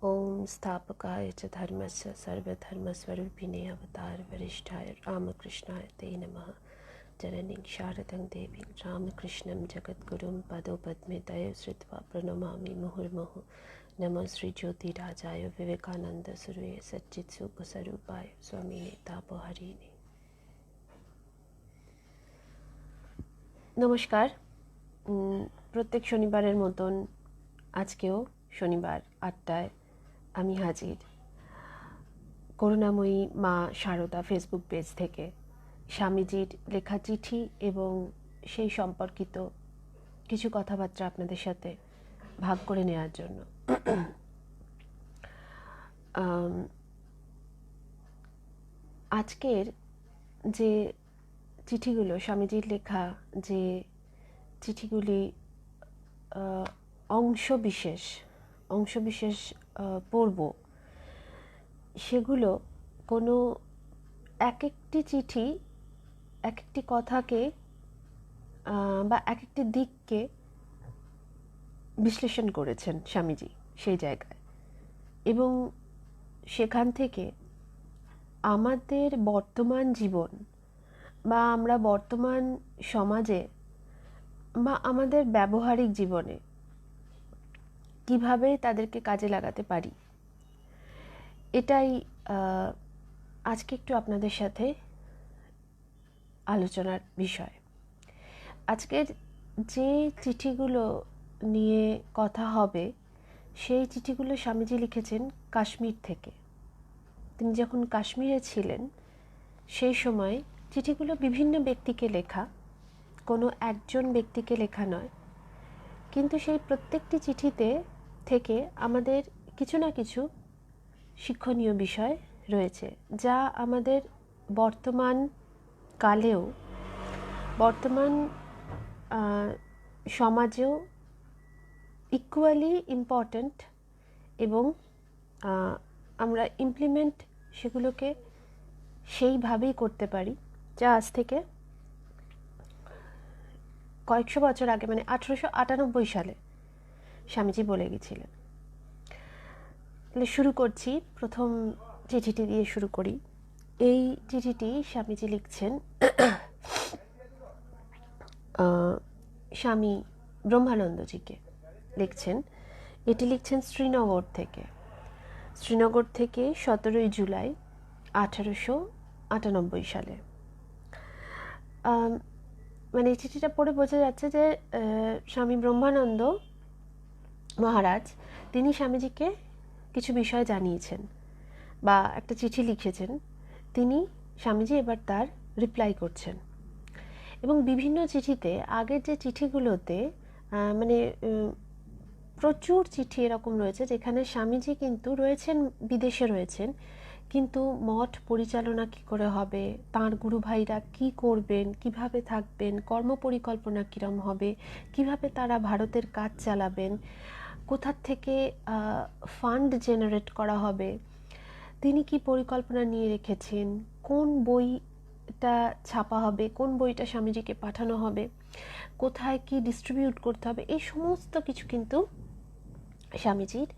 ओम स्थापकाय च धर्मस्य सर्वधर्मस्वरूपिणे अवतार वरिष्ठाय रामकृष्णाय ते नमः। जननीं शारदं देवीं रामकृष्णं जगद्गुरुं पदोपद्मे तयो श्रुत्वा प्रणमामि मुहुर्मुहुः। नमः श्री ज्योतिराजाय विवेकानंद सुरये सच्चित्सुखस्वरूपाय स्वामिने तापहरिणे। नमस्कार। प्रत्येक शनिवारेर मतन आजकेও शनिवार 8টায় আমি হাজির করুণাময়ী মা শারদা ফেসবুক পেজ থেকে স্বামীজির লেখা চিঠি এবং সেই সম্পর্কিত কিছু কথাবার্তা আপনাদের সাথে ভাগ করে নেওয়ার জন্য। আজকের যে চিঠিগুলো স্বামীজির লেখা যে চিঠিগুলি অংশবিশেষ পড়ব, সেগুলো কোনো এক একটি চিঠি এক একটি কথাকে বা এক একটি দিককে বিশ্লেষণ করেছেন স্বামীজি সেই জায়গায়, এবং সেখান থেকে আমাদের বর্তমান জীবন বা আমরা বর্তমান সমাজে বা আমাদের ব্যবহারিক জীবনে কিভাবে তাদেরকে কাজে লাগাতে পারি, এটাই আজকে একটু আপনাদের সাথে আলোচনার বিষয়। আজকের যে চিঠিগুলো নিয়ে কথা হবে সেই চিঠিগুলো স্বামীজি লিখেছেন কাশ্মীর থেকে। তিনি যখন কাশ্মীরে ছিলেন সেই সময় চিঠিগুলো বিভিন্ন ব্যক্তিকে লেখা, কোনো একজন ব্যক্তিকে লেখা নয়, কিন্তু সেই প্রত্যেকটি চিঠিতে থেকে আমাদের কিছু না কিছু শিক্ষণীয় বিষয় রয়েছে, যা আমাদের বর্তমান কালেও বর্তমান সমাজেও ইকুয়ালি ইম্পর্ট্যান্ট, এবং আমরা ইমপ্লিমেন্ট সেগুলোকে সেইভাবেই করতে পারি যা আজ থেকে কয়েকশো বছর আগে মানে 1898 সালে স্বামীজি বলে গেছিলেন। তাহলে শুরু করছি, প্রথম চিঠিটি দিয়ে শুরু করি। এই চিঠিটি স্বামীজি লিখছেন স্বামী ব্রহ্মানন্দজিকে লিখছেন। এটি লিখছেন শ্রীনগর থেকে 17 জুলাই 1898 সালে। মানে এই চিঠিটা পড়ে বোঝা যাচ্ছে যে স্বামী ব্রহ্মানন্দ মহারাজ তিনি স্বামীজিকে কিছু বিষয় জানিয়েছেন বা একটা চিঠি লিখেছেন, তিনি স্বামীজি এবার তার রিপ্লাই করছেন। এবং বিভিন্ন চিঠিতে আগের যে চিঠিগুলোতে মানে প্রচুর চিঠি এরকম রয়েছে যেখানে স্বামীজি কিন্তু রয়েছেন, বিদেশে রয়েছেন, কিন্তু মঠ পরিচালনা কী করে হবে, তাঁর গুরু ভাইরা কী করবেন, কিভাবে থাকবেন, কর্মপরিকল্পনা কীরম হবে, কিভাবে তারা ভারতের কাজ চালাবেন, কোথার থেকে ফান্ড জেনারেট করা হবে, তিনি কি পরিকল্পনা নিয়ে রেখেছেন, কোন বইটা ছাপা হবে, কোন বইটা স্বামীজিকে পাঠানো হবে, কোথায় কি ডিস্ট্রিবিউট করতে হবে, এই সমস্ত কিছু কিন্তু স্বামীজির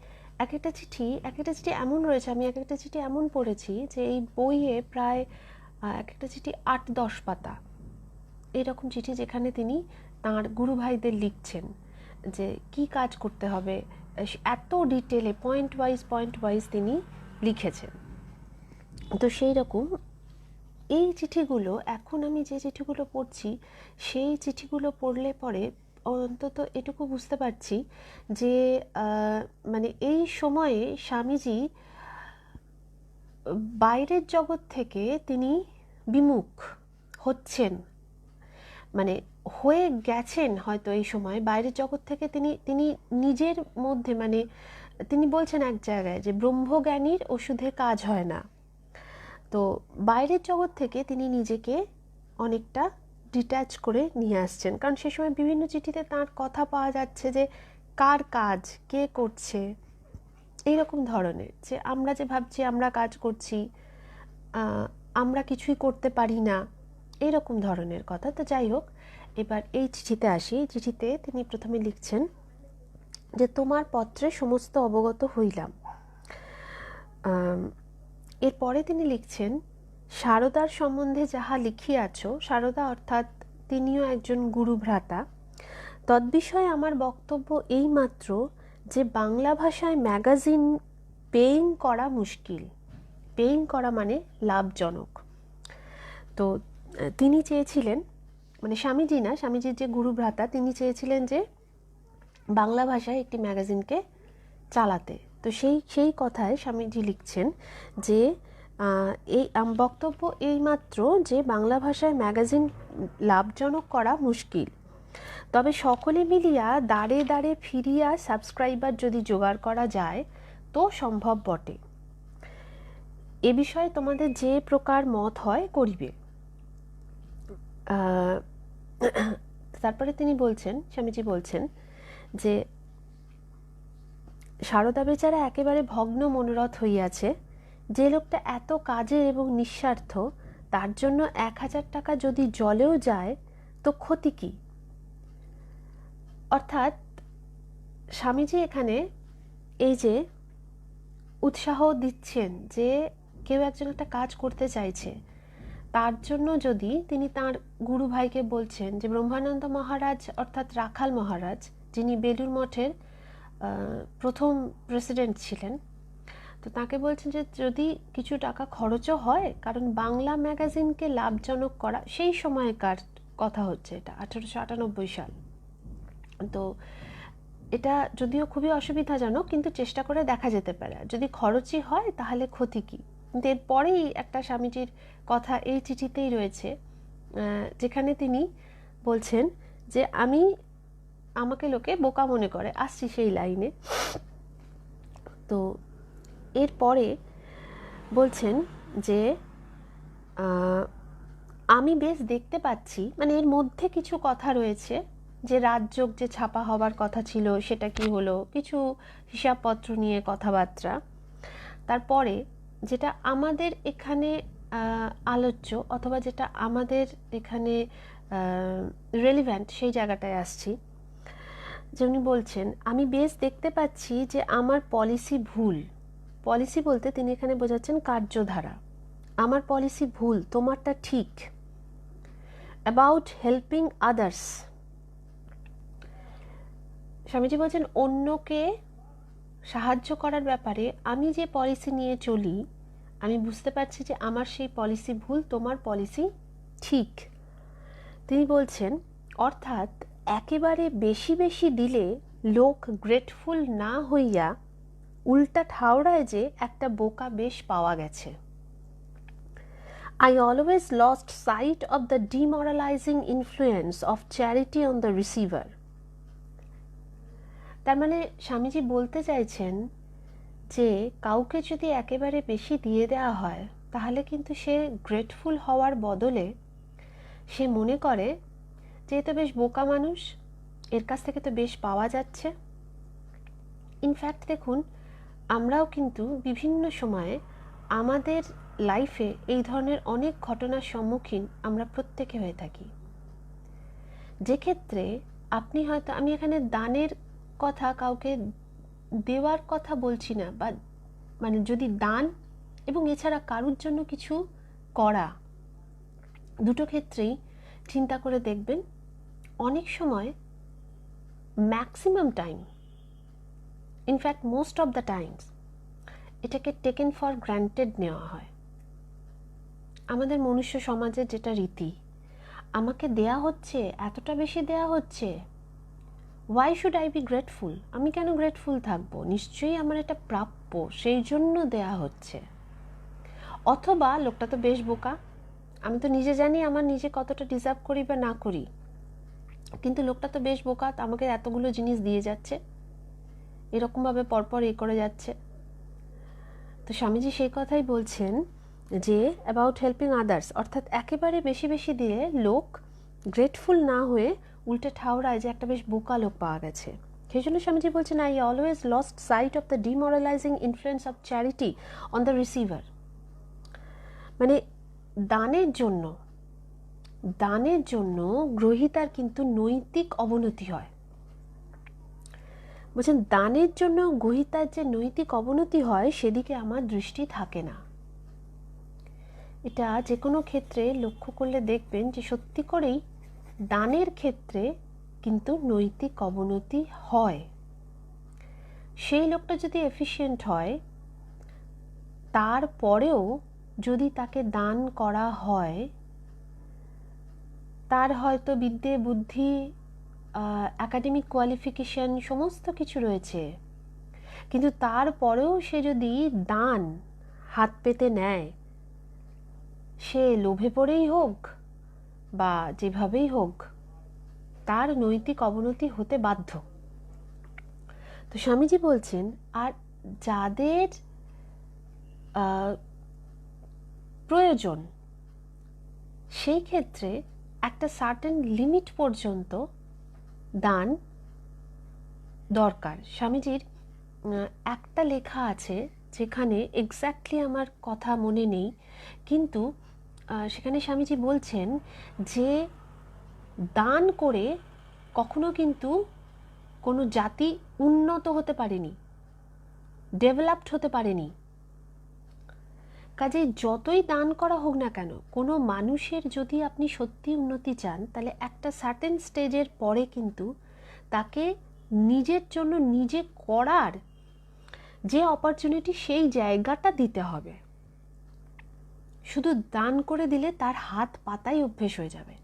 এক একটা চিঠি এমন রয়েছে। আমি এক একটা চিঠি এমন পড়েছি যে এই বইয়ে প্রায় এক একটা চিঠি 8-10 পাতা এইরকম চিঠি, যেখানে তিনি তাঁর গুরু ভাইদের লিখছেন যে কি কাজ করতে হবে, এত ডিটেলে পয়েন্ট ওয়াইজ তিনি লিখেছেন। তো সেই রকম এই চিঠিগুলো, এখন আমি যে চিঠিগুলো পড়ছি সেই চিঠিগুলো পড়লে পরে অন্তত এটুকু বুঝতে পারছি যে মানে এই সময়ে স্বামীজি বাইরের জগৎ থেকে তিনি বিমুখ হচ্ছেন, মানে হয়ে গেছেন হয়তো এই সময় বাইরের জগৎ থেকে তিনি নিজের মধ্যে, মানে তিনি বলছেন এক জায়গায় যে ব্রহ্মজ্ঞানীর ওষুধে কাজ হয় না। তো বাইরের জগৎ থেকে তিনি নিজেকে অনেকটা ডিট্যাচ করে নিয়ে আসছেন, কারণ সে সময় বিভিন্ন চিঠিতে তাঁর কথা পাওয়া যাচ্ছে যে কার কাজ কে করছে, এইরকম ধরনের, যে আমরা যে ভাবছি আমরা কাজ করছি, আমরা কিছুই করতে পারি না, এইরকম ধরনের কথা। তো যাই হোক, এবার এই চিঠিতে আসি। চিঠিতে তিনি প্রথমে লিখছেন যে তোমার পত্রে সমস্ত অবগত হইলাম, এরপরে তিনি লিখছেন, সারদার সম্বন্ধে যাহা লিখিয়াছ, সারদা অর্থাৎ তিনিও একজন গুরুভ্রাতা, তদ্বিষয়ে আমার বক্তব্য এইমাত্র যে বাংলা ভাষায় ম্যাগাজিন পেইং করা মুশকিল। পেইং করা মানে লাভজনক। তো তিনি চেয়েছিলেন, মানে স্বামীজি না, স্বামীজির যে গুরুভ্রাতা, তিনি চেয়েছিলেন যে বাংলা ভাষায় একটি ম্যাগাজিনকে চালাতে। তো সেই কথায় স্বামীজি লিখছেন যে এই বক্তব্য এইমাত্র যে বাংলা ভাষায় ম্যাগাজিন লাভজনক করা মুশকিল, তবে সকলে মিলিয়া দাঁড়ে দাঁড়ে ফিরিয়া সাবস্ক্রাইবার যদি জোগাড় করা যায় তো সম্ভব বটে। এ বিষয়ে তোমাদের যে প্রকার মত হয় করিবে। তারপরে তিনি বলছেন, স্বামীজি বলছেন যে সারদা বেচারা একেবারে ভগ্ন মনোরথ হইয়াছে। যে লোকটা এত কাজের এবং নিঃস্বার্থ, তার জন্য 1000 টাকা যদি জলেও যায় তো ক্ষতি কি? অর্থাৎ স্বামীজি এখানে এই যে উৎসাহ দিচ্ছেন যে কেউ একজন একটা কাজ করতে চাইছে, তার জন্য যদি তিনি তার গুরু ভাইকে বলছেন যে ব্রহ্মানন্দ মহারাজ অর্থাৎ রাখাল মহারাজ, যিনি বেলুড় মঠের প্রথম প্রেসিডেন্ট ছিলেন, তো তাকে বলছেন যে যদি কিছু টাকা খরচও হয়, কারণ বাংলা ম্যাগাজিনকে লাভজনক করা, সেই সময়কার কথা হচ্ছে, এটা 1898 সাল। তো এটা যদিও খুবই অসুবিধাজনক, কিন্তু চেষ্টা করে দেখা যেতে পারে। যদি খরচই হয় তাহলে ক্ষতি কী? কিন্তু এরপরেই একটা স্বামীজির কথা এই চিঠিতেই রয়েছে, যেখানে তিনি বলছেন যে আমাকে লোকে বোকা মনে করে। আসছি সেই লাইনে। তো এরপরে বলছেন যে আমি বেশ দেখতে পাচ্ছি, মানে এর মধ্যে কিছু কথা রয়েছে যে রাজযোগ যে ছাপা হবার কথা ছিল সেটা কি হলো, কিছু হিসাবপত্র নিয়ে কথাবার্তা। তারপরে যেটা আমাদের এখানে আলোচ্য অথবা যেটা আমাদের এখানে রেলিভ্যান্ট, সেই জায়গাটায় আসছি। যেমনি বলছেন, আমি বেশ দেখতে পাচ্ছি যে আমার পলিসি ভুল। পলিসি বলতে তিনি এখানে বোঝাচ্ছেন কার্যধারা। আমার পলিসি ভুল, তোমারটা ঠিক। অ্যাবাউট হেল্পিং আদার্স, স্বামীজি বলছেন অন্যকে সাহায্য করার ব্যাপারে আমি যে পলিসি নিয়ে চলি, আমি বুঝতে পারছি যে আমার সেই পলিসি ভুল, তোমার পলিসি ঠিক। তিনি বলছেন অর্থাৎ একেবারে বেশি বেশি দিলে লোক গ্রেটফুল না হইয়া উল্টা ঠাউরায় যে একটা বোকা বেশ পাওয়া গেছে। I always lost sight of the demoralizing influence of charity on the receiver. তার মানে স্বামীজি বলতে চাইছেন যে কাউকে যদি একেবারে বেশি দিয়ে দেওয়া হয়, তাহলে কিন্তু সে গ্রেটফুল হওয়ার বদলে সে মনে করে যে এ তো বেশ বোকা মানুষ, এর কাছ থেকে তো বেশ পাওয়া যাচ্ছে। ইনফ্যাক্ট দেখুন, আমরাও কিন্তু বিভিন্ন সময়ে আমাদের লাইফে এই ধরনের অনেক ঘটনার সম্মুখীন আমরা প্রত্যেকে হয়ে থাকি, যে ক্ষেত্রে আপনি হয়তো, আমি এখানে দানের কথা, কাউকে দেওয়ার কথা বলছি না, বা মানে যদি দান এবং এছাড়া কারুর জন্য কিছু করা, দুটো ক্ষেত্রেই চিন্তা করে দেখবেন অনেক সময়, maximum time, in fact most of the Times, এটাকে টেকেন ফর গ্রান্টেড নেওয়া হয়। আমাদের মনুষ্য সমাজের যেটা রীতি, আমাকে দেয়া হচ্ছে, এতটা বেশি দেয়া হচ্ছে, why should I be grateful? আমি কেন গ্রেটফুল থাকবো? নিশ্চয়ই আমার এটা প্রাপ্য, সেই জন্য দেয়া হচ্ছে। অথবা লোকটা তো বেশ বোকা, আমি তো নিজে জানি আমার নিজে কতটা ডিজার্ভ করি বা না করি, কিন্তু লোকটা তো বেশ বোকা, আমাকে এতগুলো জিনিস দিয়ে যাচ্ছে, এরকমভাবে পরপর করে যাচ্ছে। তো স্বামীজি সেই কথাই বলছেন যে অ্যাবাউট হেল্পিং আদার্স, অর্থাৎ একেবারে বেশি বেশি দিলে লোক গ্রেটফুল না হয়ে উল্টে ঠাউরায় যে একটা বেশ বোকা লোক পাওয়া গেছে। সেই জন্য স্বামীজি বলছেন, I always lost sight of the demoralizing influence of charity on the receiver. মানে দানের জন্য গ্রহীতার কিন্তু নৈতিক অবনতি হয়। বলছেন দানের জন্য গ্রহীতার যে নৈতিক অবনতি হয় সেদিকে আমার দৃষ্টি থাকে না। এটা যে কোনো ক্ষেত্রে লক্ষ্য করলে দেখবেন যে সত্যি করেই দানের ক্ষেত্রে কিন্তু নৈতিক অবনতি হয়। সেই লোকটা যদি এফিশিয়েন্ট হয়, তারপরেও যদি তাকে দান করা হয়, তার হয়তো বিদ্যে বুদ্ধি একাডেমিক কোয়ালিফিকেশন সমস্ত কিছু রয়েছে, কিন্তু তারপরেও সে যদি দান হাত পেতে নেয়, সে লোভে পড়েই হোক বা যেভাবেই হোক, তার নৈতিক অবনতি হতে বাধ্য। তো স্বামীজি বলছেন, আর যাদের প্রয়োজন, সেই ক্ষেত্রে একটা সার্টেন লিমিট পর্যন্ত দান দরকার। স্বামীজির একটা লেখা আছে যেখানে এক্স্যাক্টলি আমার কথা মনে নেই, কিন্তু সেখানে স্বামীজি বলছেন যে দান করে কখনো কিন্তু কোনো জাতি উন্নত হতে পারেনি, ডেভেলপড হতে পারেনি। কাজে যতই দান করা হোক না কেন, কোনো মানুষের যদি আপনি সত্যি উন্নতি চান, তাহলে একটা সার্টেন স্টেজের পরে কিন্তু তাকে নিজের জন্য নিজে করার যে অপরচুনিটি, সেই জায়গাটা দিতে হবে। শুধু দান করে দিলে তার হাত পাতাই অভ্যেস হয়ে যাবে,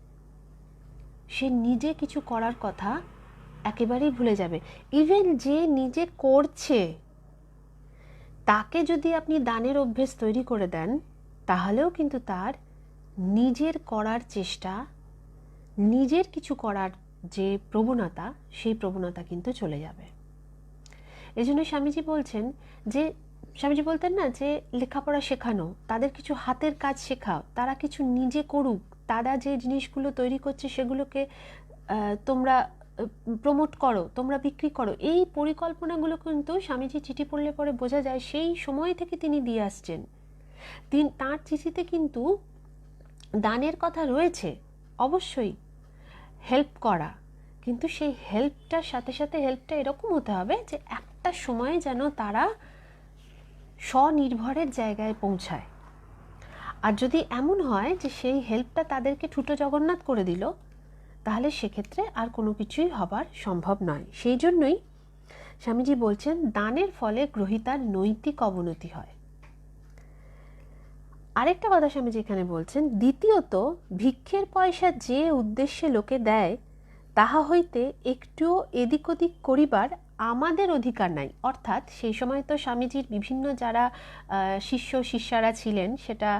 সে নিজে কিছু করার কথা একেবারেই ভুলে যাবে। ইভেন যে নিজে করছে তাকে যদি আপনি দানের অভ্যেস তৈরি করে দেন, তাহলেও কিন্তু তার নিজের করার চেষ্টা, নিজের কিছু করার যে প্রবণতা, সেই প্রবণতা কিন্তু চলে যাবে। এই জন্য স্বামীজি বলছেন যে, স্বামীজি বলতেন না যে লেখাপড়া শেখানো, তাদের কিছু হাতের কাজ শেখাও, তারা কিছু নিজে করুক, তারা যে জিনিসগুলো তৈরি করছে সেগুলোকে তোমরা প্রমোট করো, তোমরা বিক্রি করো। এই পরিকল্পনাগুলো কিন্তু স্বামীজি চিঠি পড়লে পরে বোঝা যায় সেই সময় থেকে তিনি দিয়ে আসছেন। তাঁর চিঠিতে কিন্তু দানের কথা রয়েছে, অবশ্যই হেল্প করা, কিন্তু সেই হেল্পটার সাথে সাথে হেল্পটা এরকম হতে হবে যে একটা সময়ে যেন তারা স্বনির্ভরের জায়গায় পৌঁছায়। আর যদি এমন হয় যে সেই হেল্পটা তাদেরকে ঠুটো জগন্নাথ করে দিল, তাহলে সেক্ষেত্রে আর কোনো কিছুই হবার সম্ভব নয়। সেই জন্যই স্বামীজি বলছেন দানের ফলে গ্রহীতার নৈতিক অবনতি হয়। আরেকটা কথা স্বামীজি এখানে বলছেন, দ্বিতীয়ত ভিক্ষের পয়সা যে উদ্দেশ্যে লোকে দেয়, তাহা হইতে একটুও এদিক ওদিক করিবার আমাদের অধিকার নাই। অর্থাৎ সেই সময় তো স্বামীজির বিভিন্ন যারা শিষ্য শিষ্যারা ছিলেন, সেটা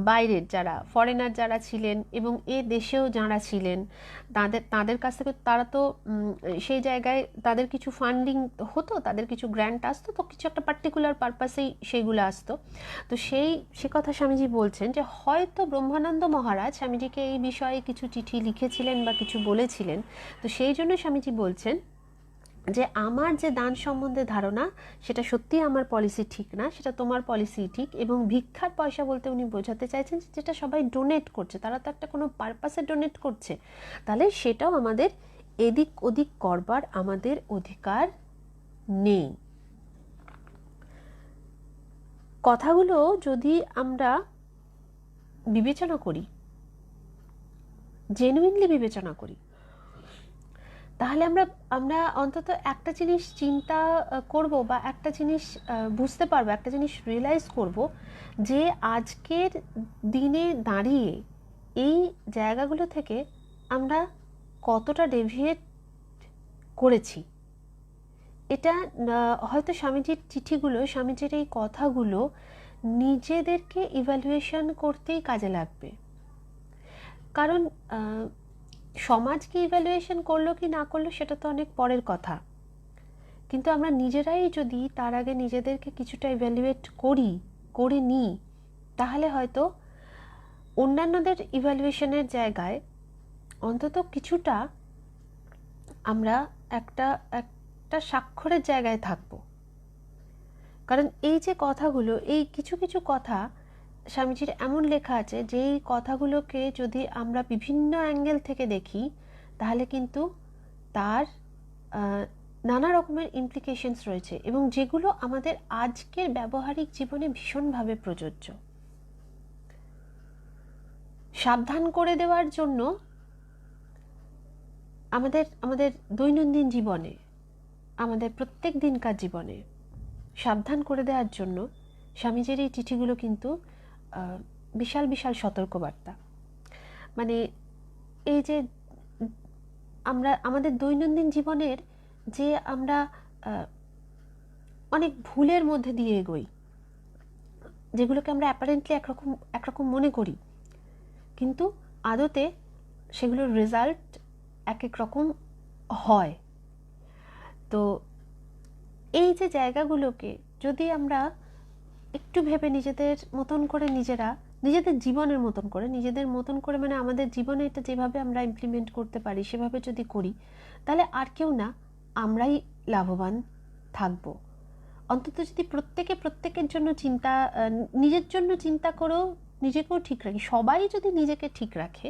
বাইরের যারা ফরেনার যারা ছিলেন এবং এ দেশেও যারা ছিলেন, তাদের কাছ থেকে তারা তো সেই জায়গায় তাদের কিছু ফান্ডিং হতো, তাদের কিছু গ্র্যান্ট আসতো, তো কিছু একটা পার্টিকুলার পারপাসেই সেইগুলো আসতো। তো সে কথা স্বামীজি বলছেন যে হয়তো ব্রহ্মানন্দ মহারাজ স্বামীজিকে এই বিষয়ে কিছু চিঠি লিখেছিলেন বা কিছু বলেছিলেন। তো সেই জন্য স্বামীজি বলছেন যে আমার যে দান সম্বন্ধে ধারণা, সেটা সত্যি আমার পলিসি ঠিক না, সেটা তোমার পলিসি ঠিক। এবং ভিক্ষার পয়সা বলতে উনি বোঝাতে চাইছেন যেটা সবাই ডোনেট করছে, তারা তো একটা কোনো পারপাসে ডোনেট করছে, তাহলে সেটাও আমাদের এদিক ওদিক করবার আমাদের অধিকার নেই। কথাগুলো যদি আমরা বিবেচনা করি, জেনুইনলি বিবেচনা করি, তাহলে আমরা অন্তত একটা জিনিস চিন্তা করব বা একটা জিনিস বুঝতে পারবো, একটা জিনিস রিয়েলাইজ করব যে আজকের দিনে দাঁড়িয়ে এই জায়গাগুলো থেকে আমরা কতটা ডেভিয়েট করেছি। এটা হয়তো স্বামীজির চিঠিগুলো, স্বামীজির এই কথাগুলো নিজেদেরকে ইভ্যালুয়েশন করতেই কাজে লাগবে। কারণ সমাজকে ইভ্যালুয়েশন করলো কি না করলো সেটা তো অনেক পরের কথা, কিন্তু আমরা নিজেরাই যদি তার আগে নিজেদেরকে কিছুটা ইভ্যালুয়েট করে নিই, তাহলে হয়তো অন্যান্যদের ইভ্যালুয়েশনের জায়গায় অন্তত কিছুটা আমরা একটা স্বাক্ষরের জায়গায় থাকব। কারণ এই যে কথাগুলো, এই কিছু কিছু কথা স্বামীজির এমন লেখা আছে যেই কথাগুলোকে যদি আমরা বিভিন্ন অ্যাঙ্গেল থেকে দেখি, তাহলে কিন্তু তার নানা রকমের ইমপ্লিকেশনস রয়েছে এবং যেগুলো আমাদের আজকের ব্যবহারিক জীবনে ভীষণভাবে প্রযোজ্য। সাবধান করে দেওয়ার জন্য আমাদের দৈনন্দিন জীবনে, আমাদের প্রত্যেক দিনকার জীবনে সাবধান করে দেওয়ার জন্য স্বামীজির এই চিঠিগুলো কিন্তু বিশাল বিশাল সতর্কবার্তা। মানে এই যে আমরা আমাদের দৈনন্দিন জীবনের যে আমরা অনেক ভুলের মধ্যে দিয়ে এগোই, যেগুলোকে আমরা অ্যাপারেন্টলি একরকম মনে করি, কিন্তু আদতে সেগুলোর রেজাল্ট এক এক রকম হয়। তো এই যে জায়গাগুলোকে যদি আমরা একটু ভেবে নিজেদের মতন করে, নিজেদের জীবনের মতন করে মানে আমাদের জীবনে এটা যেভাবে আমরা ইমপ্লিমেন্ট করতে পারি সেভাবে যদি করি, তাহলে আর কেউ না, আমরাই লাভবান থাকব। অন্তত যদি প্রত্যেকের জন্য নিজের জন্য চিন্তা করেও নিজেকেও ঠিক রাখি, সবাই যদি নিজেকে ঠিক রাখে,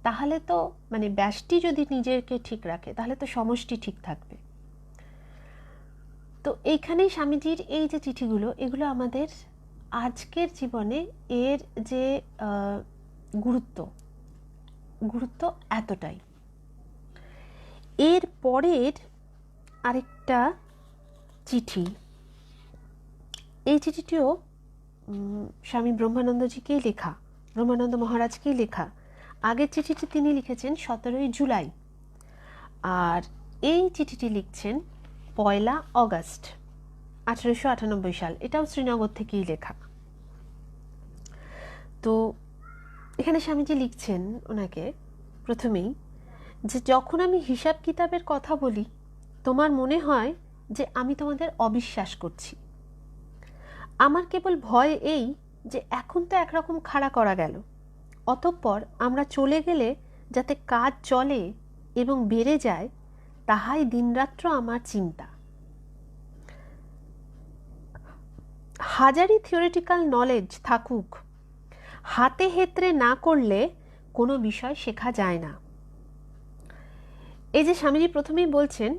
তাহলে তো মানে ব্যষ্টি যদি নিজেকে ঠিক রাখে তাহলে তো সমষ্টি ঠিক থাকবে। তো এইখানেই স্বামীজির এই যে চিঠিগুলো, এগুলো আমাদের আজকের জীবনে এর যে গুরুত্ব এতটাই। এর পরের আরেকটা চিঠি, এই চিঠিটিও স্বামী ব্রহ্মানন্দজিকেই লেখা, ব্রহ্মানন্দ মহারাজকেই লেখা। আগের চিঠিটি তিনি লিখেছেন 17 জুলাই, আর এই চিঠিটি লিখছেন 1 অগস্ট 1898 সাল। এটাও শ্রীনগর থেকেই লেখা। তো এখানে স্বামীজি লিখছেন ওনাকে প্রথমেই যে, যখন আমি হিসাব কিতাবের কথা বলি তোমার মনে হয় যে আমি তোমাদের অবিশ্বাস করছি। আমার কেবল ভয় এই যে এখন তো একরকম খাড়া করা গেল, অতঃপর আমরা চলে গেলে যাতে কাজ চলে এবং বেড়ে যায়, তাহাই দিনরাত্র আমার চিন্তা। হাজারই থিওরিটিক্যাল নলেজ থাকুক, হাতে হেতড়ে না করলে কোনো বিষয় শেখা যায় না। এই যে স্বামীজি প্রথমেই বলছেন,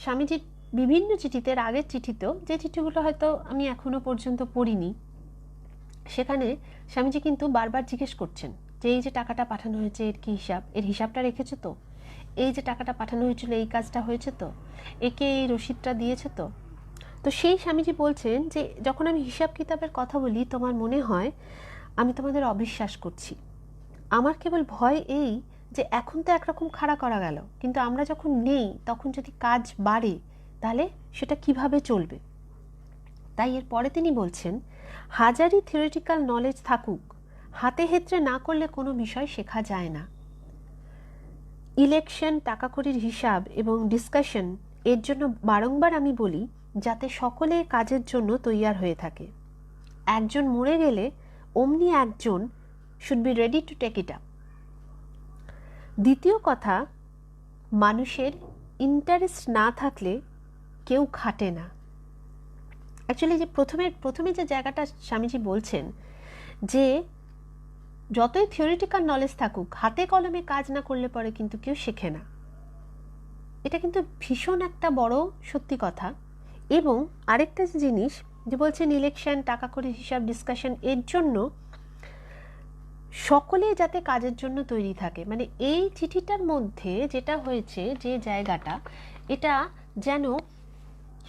স্বামীজির বিভিন্ন চিঠিতে, আগের চিঠিতেও, যে চিঠিগুলো হয়তো আমি এখনো পর্যন্ত পড়িনি, সেখানে স্বামীজি কিন্তু বারবার জিজ্ঞেস করছেন যে এই যে টাকাটা পাঠানো হয়েছে এর কি হিসাব, এর হিসাবটা রেখেছো তো? এই যে টাকাটা পাঠানো হয়েছিল এই কাজটা হয়েছে তো? একে এই রসিদটা দিয়েছে তো? তো সেই স্বামীজি বলছেন যে যখন আমি হিসাব কিতাবের কথা বলি তোমার মনে হয় আমি তোমাদের অবিশ্বাস করছি। আমার কেবল ভয় এই যে এখন তো একরকম খাড়া করা গেল, কিন্তু আমরা যখন নেই তখন যদি কাজ বাড়ে তাহলে সেটা কিভাবে চলবে। তাই এর পরে তিনি বলছেন, হাজারই থিওরিটিক্যাল নলেজ থাকুক, হাতে হেতড়ে না করলে কোনো বিষয় শেখা যায় না। ইলেকশন, টাকা কড়ির হিসাব এবং ডিসকাশন এর জন্য বারংবার আমি বলি যাতে সকলে কাজের জন্য তৈয়ার হয়ে থাকে। একজন মরে গেলে অমনি একজন should be ready to take it up. দ্বিতীয় কথা, মানুষের ইন্টারেস্ট না থাকলে কেউ খাটে না। অ্যাকচুয়ালি যে প্রথমে যে জায়গাটা স্বামীজি বলছেন যে যতই থিওরিটিক্যাল নলেজ থাকুক, হাতে কলমে কাজ না করলে পরে কিন্তু কেউ শেখে না। এটা কিন্তু ভীষণ একটা বড় সত্যি কথা। এবং আরেকটা যে জিনিস যে বলছেন ইলেকশন, টাকা কড়ির হিসাব, ডিসকাশন এর জন্য সকলে যাতে কাজের জন্য তৈরি থাকে। মানে এই চিঠিটার মধ্যে যেটা হয়েছে, যে জায়গাটা, এটা যেন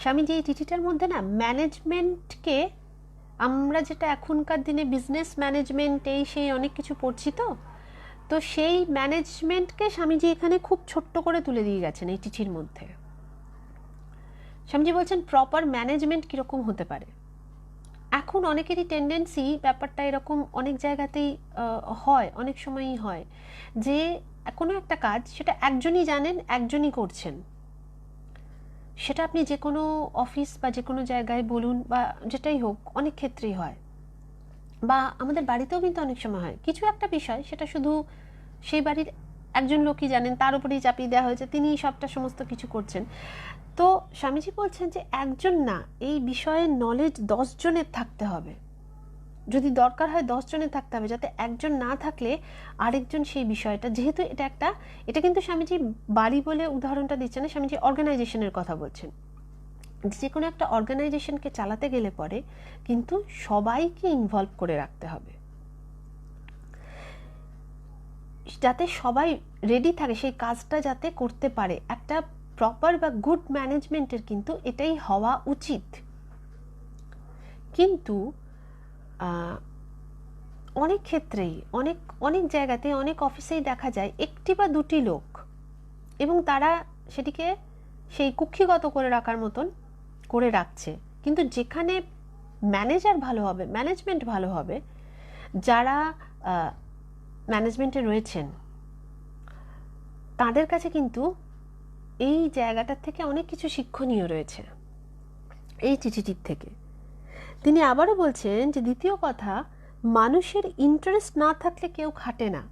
স্বামীজি এই চিঠিটার মধ্যে না ম্যানেজমেন্টকে, আমরা যেটা এখনকার দিনে বিজনেস ম্যানেজমেন্ট এই সেই অনেক কিছু পড়ছি, তো সেই ম্যানেজমেন্টকে স্বামীজি এখানে খুব ছোট্ট করে তুলে দিয়ে গেছেন এই চিঠির মধ্যে। স্বামীজি বলছেন প্রপার ম্যানেজমেন্ট কীরকম হতে পারে। এখন অনেকেরই টেন্ডেন্সি, ব্যাপারটা এরকম অনেক জায়গাতেই হয়, অনেক সময়ই হয়, যে কোনো একটা কাজ সেটা একজনই জানেন, একজনই করছেন। সেটা আপনি যে কোনো অফিস বা যে কোনো জায়গায় বলুন বা যেটাই হোক, অনেক ক্ষেত্রেই হয়। বা আমাদের বাড়িতেও কিন্তু অনেক সময় হয়, কিছু একটা বিষয় সেটা শুধু সেই বাড়ির একজন লোকই জানেন, তার উপরেই চাপিয়ে দেওয়া হয়েছে, তিনিই সবটা সমস্ত কিছু করছেন। তো স্বামীজি বলছেন যে একজন না, এই বিষয়ের নলেজ 10 জনের থাকতে হবে। যদি দরকার হয় 10 জনের থাকতে হবে, যাতে একজন না থাকলে আরেকজন সেই বিষয়টা, যেহেতু এটা কিন্তু স্বামীজি বাড়ি বলে উদাহরণটা দিচ্ছেন না, স্বামীজি অর্গানাইজেশনের কথা বলছেন। যে কোনো একটা অর্গানাইজেশনকে চালাতে গেলে পরে কিন্তু সবাইকে ইনভলভ করে রাখতে হবে, যাতে সবাই রেডি থাকে সেই কাজটা যাতে করতে পারে। একটা প্রপার বা গুড ম্যানেজমেন্টের কিন্তু এটাই হওয়া উচিত। কিন্তু অনেক ক্ষেত্রেই অনেক জায়গাতে অনেক অফিসেই দেখা যায় একটি বা দুটি লোক, এবং তারা সেটিকে সেই কুক্ষিগত করে রাখার মতন করে রাখছে। কিন্তু যেখানে ম্যানেজার ভালো হবে, ম্যানেজমেন্ট ভালো হবে, যারা ম্যানেজমেন্টে রয়েছেন তাদের কাছে কিন্তু এই জায়গাটার থেকে অনেক কিছু শিক্ষণীয় রয়েছে এই চিঠিটির থেকে। তিনি আবারও বলছেন যে দ্বিতীয় কথা, মানুষের ইন্টারেস্ট না থাকলে কেউ খাটে না।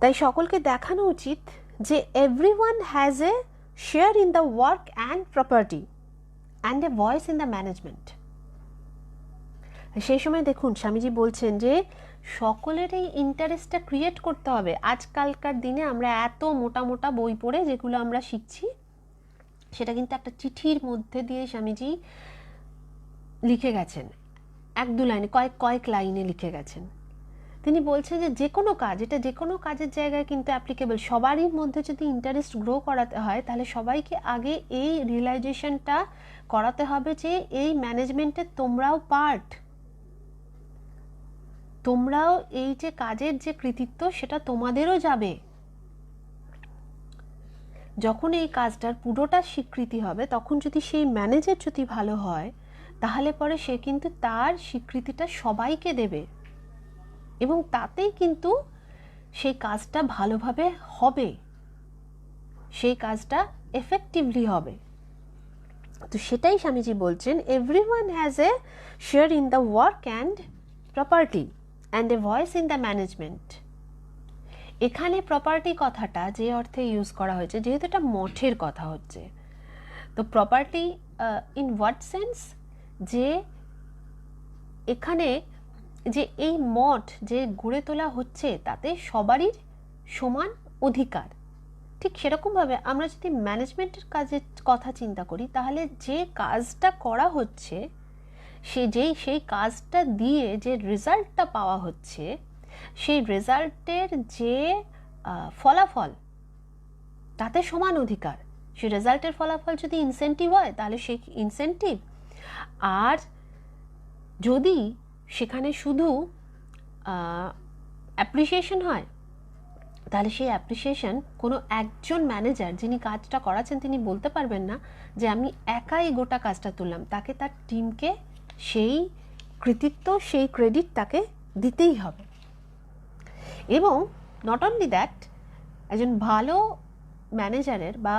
তাই সকলকে দেখানো উচিত যে everyone has a share in the work and property and a voice in the management. সেই সময় দেখুন স্বামীজি বলছেন যে সকলের এই ইন্টারেস্টটা ক্রিয়েট করতে হবে। আজকালকার দিনে আমরা এত মোটা মোটা বই পড়ে যেগুলো আমরা শিখছি, সেটা কিন্তু একটা চিঠির মধ্যে দিয়ে স্বামীজি লিখে গেছেন, 1-2 লাইনে, কয়েক লাইনে লিখে গেছেন। তিনি বলছেন যে যে কোনো কাজ, এটা যে কোনো কাজের জায়গায় কিন্তু অ্যাপ্লিকেবল। সবারই মধ্যে যদি ইন্টারেস্ট গ্রো করাতে হয়, তাহলে সবাইকে আগে এই রিয়েলাইজেশনটা করাতে হবে যে এই ম্যানেজমেন্টের তোমরাও পার্ট, তোমরাও এই যে কাজের যে কৃতিত্ব সেটা তোমাদেরও যাবে। যখন এই কাজটার পুরোটা স্বীকৃতি হবে, তখন যদি সেই ম্যানেজার যদি ভালো হয়, তাহলে পরে সে কিন্তু তার স্বীকৃতিটা সবাইকে দেবে, এবং তাতেই কিন্তু সেই কাজটা ভালোভাবে হবে, সেই কাজটা এফেক্টিভলি হবে। তো সেটাই স্বামীজি বলছেন, everyone has a share in the work and property and a voice in the management. এখানে প্রপার্টি কথাটা যে অর্থে ইউজ করা হয়েছে, যেহেতু এটা মঠের কথা হচ্ছে, তো প্রপার্টি ইন হোয়াট সেন্স, যে এখানে যে এই মঠ যে গড়ে তোলা হচ্ছে তাতে সবারই সমান অধিকার। ঠিক সেরকমভাবে আমরা যদি ম্যানেজমেন্টের কাজের কথা চিন্তা করি, তাহলে যে কাজটা করা হচ্ছে, সেই কাজটা দিয়ে যে রেজাল্টটা পাওয়া হচ্ছে, সেই রেজাল্টের যে ফলাফল, তাতে সমান অধিকার। সেই রেজাল্টের ফলাফল যদি ইনসেন্টিভ হয়, তাহলে সেই ইনসেন্টিভ, আর যদি সেখানে শুধু অ্যাপ্রিসিয়েশন হয়, তাহলে সেই অ্যাপ্রিসিয়েশন কোনো একজন ম্যানেজার যিনি কাজটা করাচ্ছেন তিনি বলতে পারবেন না যে আমি একাই গোটা কাজটা তুললাম। তাকে তার টিমকে সেই কৃতিত্ব, সেই ক্রেডিট তাকে দিতেই হবে। এবং নট অনলি দ্যাট, একজন ভালো ম্যানেজারের বা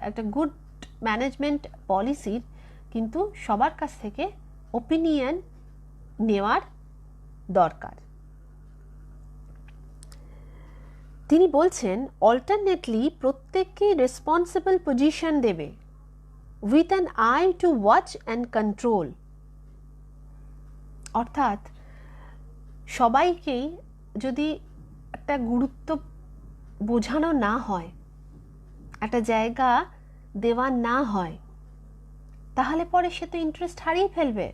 একটা গুড ম্যানেজমেন্ট পলিসির কিন্তু সবার কাছ থেকে ওপিনিয়ন নেওয়ার দরকার। তিনি বলছেন অল্টারনেটলি প্রত্যেককে রেসপন্সিবল পজিশন দেবে with an I to watch and control. অর্থাৎ সবাইকেই যদি একটা গুরুত্ব বোঝানো না হয়, একটা জায়গা দেওয়া না হয়, তাহলে পরে সে তো ইন্টারেস্ট হারিয়ে ফেলবে।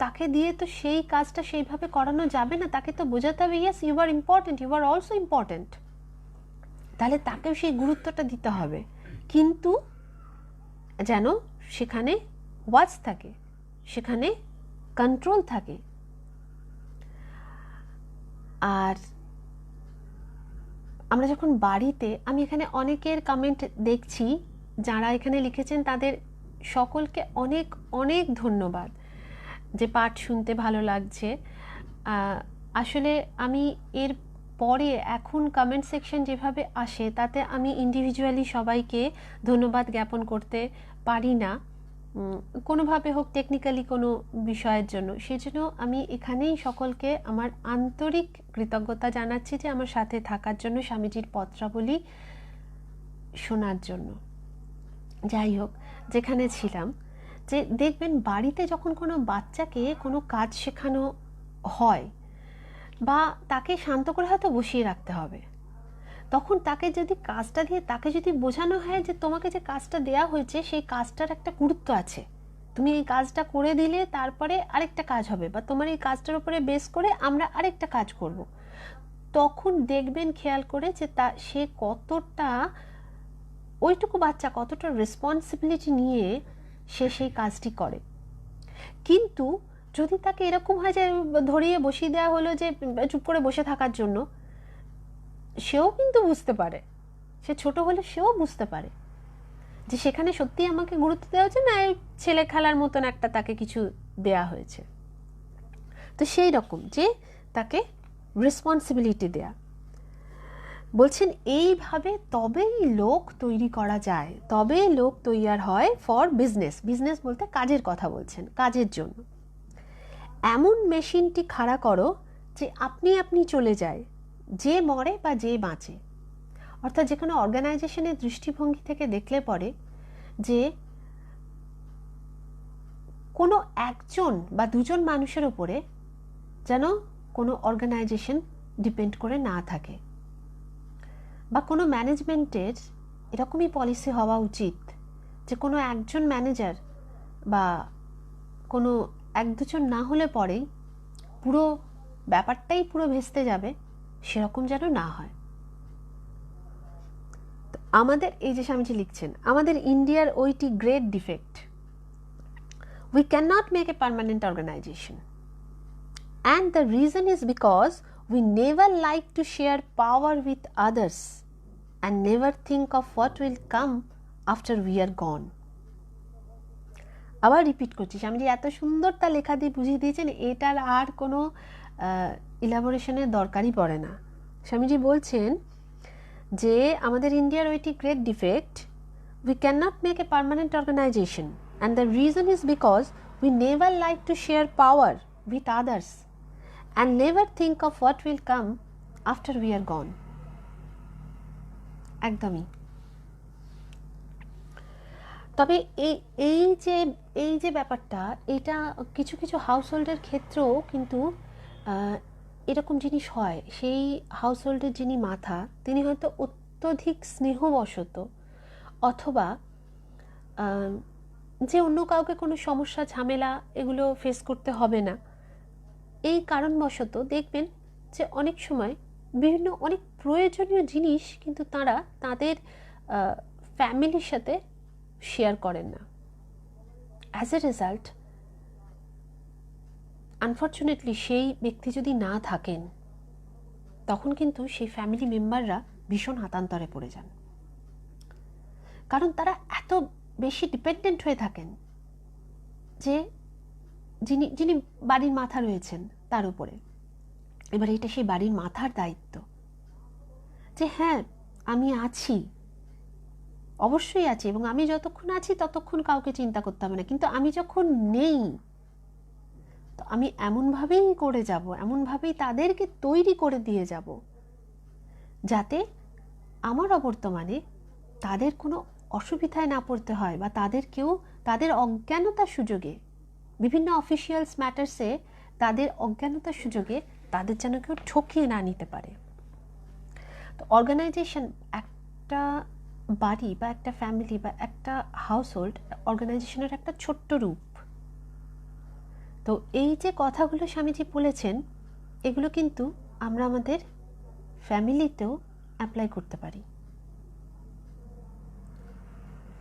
তাকে দিয়ে তো সেই কাজটা সেইভাবে করানো যাবে না। তাকে তো বোঝাতে হবে yes you are important, you are also important. তাহলে তাকেও সেই গুরুত্বটা দিতে হবে, কিন্তু যেন সেখানে ওয়াচ থাকে, সেখানে কন্ট্রোল থাকে। আর আমরা যখন বাড়িতে, আমি এখানে অনেকের কমেন্ট দেখছি যারা এখানে লিখেছেন, তাদের সকলকে অনেক অনেক ধন্যবাদ যে পাঠ শুনতে ভালো লাগছে। আসলে আমি এর পরে এখন কমেন্ট সেকশন যেভাবে আসে, তাতে আমি ইন্ডিভিজুয়ালি সবাইকে ধন্যবাদ জ্ঞাপন করতে পারি না, কোনোভাবে হোক, টেকনিক্যালি কোনো বিষয়ের জন্য। সেজন্য আমি এখানেই সকলকে আমার আন্তরিক কৃতজ্ঞতা জানাচ্ছি যে আমার সাথে থাকার জন্য, স্বামীজির পত্রাবলী শোনার জন্য। যাই হোক, যেখানে ছিলাম, যে দেখবেন বাড়িতে যখন কোনো বাচ্চাকে কোনো কাজ শেখানো হয় বা তাকে শান্ত করে হয়তো বসিয়ে রাখতে হবে, তখন তাকে যদি কাজটা দিয়ে তাকে যদি বোঝানো হয় যে তোমাকে যে কাজটা দেওয়া হয়েছে সেই কাজটার একটা গুরুত্ব আছে, তুমি এই কাজটা করে দিলে তারপরে আরেকটা কাজ হবে, বা তোমার এই কাজটার উপরে বেস করে আমরা আরেকটা কাজ করব, তখন দেখবেন খেয়াল করে যে সে কতটা, ওইটুকু বাচ্চা কতটা রেসপন্সিবিলিটি নিয়ে সে সেই কাজটি করে। কিন্তু যদি তাকে এরকম হয় যে ধরিয়ে বসিয়ে দেওয়া হলো যে চুপ করে বসে থাকার জন্য, সেও কিন্তু বুঝতে পারে, সে ছোট হলে সেও বুঝতে পারে যে সেখানে সত্যি আমাকে গুরুত্ব দেওয়া হচ্ছে না, ছেলে খেলার মতন একটা তাকে কিছু দেয়া হয়েছে। তো সেই রকম যে তাকে রেসপন্সিবিলিটি দেয়া। বলছেন এইভাবে তবেই লোক তৈরি করা যায়, তবে লোক তৈয়ার হয় ফর বিজনেস। বিজনেস বলতে কাজের কথা বলছেন, কাজের জন্য। এমন মেশিনটি খাড়া করো যে আপনি আপনি চলে যায়, যে মরে বা যে বাঁচে। অর্থাৎ যে কোনো অর্গানাইজেশনের দৃষ্টিভঙ্গি থেকে দেখলে পরে যে কোনো একজন বা দুজন মানুষের উপরে যেন কোনো অর্গানাইজেশন ডিপেন্ড করে না থাকে, বা কোনো ম্যানেজমেন্টের এরকমই পলিসি হওয়া উচিত যে কোনো একজন ম্যানেজার বা কোনো এক দুজন না হলে পরেই পুরো ব্যাপারটাই পুরো ভেস্তে যাবে, সেরকম যেন না হয়। তো আমাদের এই যে স্বামীজি লিখছেন, আমাদের ইন্ডিয়ার ওইটি great defect, we cannot make a permanent organization, and the reason is because we never like to share power with others and never think of what will come after we are gone. আবার repeat করছি, স্বামীজি এত সুন্দর তা লেখা দিয়ে বুঝিয়ে দিয়েছেন, এটার আর কোনো ইলাবোরেশনের দরকারই পড়ে না। স্বামীজি বলছেন যে আমাদের ইন্ডিয়ার ওইটি great defect, we cannot make a permanent organization, and the reason is because we never like to share power with others and never think of what will come after we are gone. একদমই। তবে এই যে ব্যাপারটা, এটা কিছু কিছু হাউসহোল্ডের ক্ষেত্রেও কিন্তু এরকম জিনিস হয়। সেই হাউসহোল্ডের যিনি মাথা, তিনি হয়তো অত্যধিক স্নেহবশত অথবা যে অন্য কাউকে কোনো সমস্যা ঝামেলা এগুলো ফেস করতে হবে না, এই কারণবশত দেখবেন যে অনেক সময় বিভিন্ন অনেক প্রয়োজনীয় জিনিস কিন্তু তারা তাদের ফ্যামিলির সাথে শেয়ার করেন না। অ্যাজ এ রেজাল্ট আনফর্চুনেটলি সেই ব্যক্তি যদি না থাকেন, তখন কিন্তু সেই ফ্যামিলি মেম্বাররা ভীষণ হাতান্তরে পড়ে যান, কারণ তারা এত বেশি ডিপেন্ডেন্ট হয়ে থাকেন যে যিনি বাড়ির মাথা রয়েছেন তার উপরে। এবার এটা সেই বাড়ির মাথার দায়িত্ব যে হ্যাঁ আমি আছি, অবশ্যই আছি, এবং আমি যতক্ষণ আছি ততক্ষণ কাউকে চিন্তা করতে হবে না, কিন্তু আমি যখন নেই তো আমি এমনভাবেই করে যাব, এমনভাবেই তাদেরকে তৈরি করে দিয়ে যাব যাতে আমার অবর্তমানে তাদের কোনো অসুবিধায় না পড়তে হয়, বা তাদেরকেও তাদের অজ্ঞানতার সুযোগে, বিভিন্ন অফিসিয়ালস ম্যাটার্সে তাদের অজ্ঞানতার সুযোগে তাদের যেন কেউ ঠকিয়ে না নিতে পারে। তো অর্গানাইজেশন, একটা বাড়ি বা একটা ফ্যামিলি বা একটা হাউসহোল্ড অর্গানাইজেশনের একটা ছোট্ট রূপ। তো এই যে কথাগুলো স্বামীজি বলেছেন, এগুলো কিন্তু আমরা আমাদের ফ্যামিলিতেও অ্যাপ্লাই করতে পারি।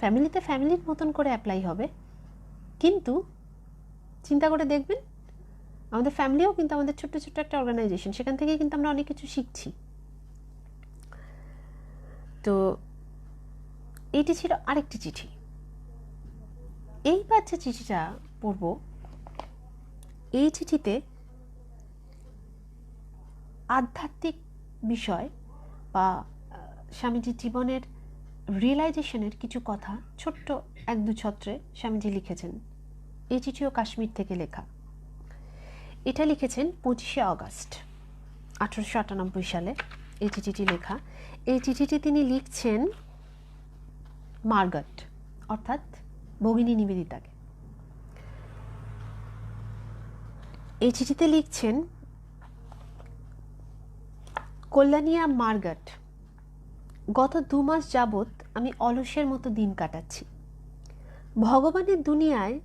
ফ্যামিলিতে ফ্যামিলির মতন করে অ্যাপ্লাই হবে, কিন্তু চিন্তা করে দেখবেন আমাদের ফ্যামিলিও কিন্তু আমাদের ছোট্ট ছোট্ট একটা অর্গানাইজেশন, সেখান থেকেই কিন্তু আমরা অনেক কিছু শিখছি। তো এইটি ছিল আরেকটি চিঠি। এইবার যে চিঠিটা পড়ব, এই চিঠিতে আধ্যাত্মিক বিষয় বা স্বামীজির জীবনের রিয়েলাইজেশনের কিছু কথা ছোট্ট এক দু ছত্রে স্বামীজি লিখেছেন। এই চিঠিও কাশ্মীর থেকে লেখা। এটা লিখেছেন 25শে আগস্ট 1898 সালে এই চিঠিটি লেখা। এই চিঠিটি তিনি লিখছেন মার্গট, অর্থাৎ ভগিনী নিবেদিতাকে। এই চিঠিতে লিখছেন, কল্যাণিয়া মার্গাট, গত 2 মাস যাবৎ আমি অলসের মতো দিন কাটাচ্ছি। ভগবানের দুনিয়ায়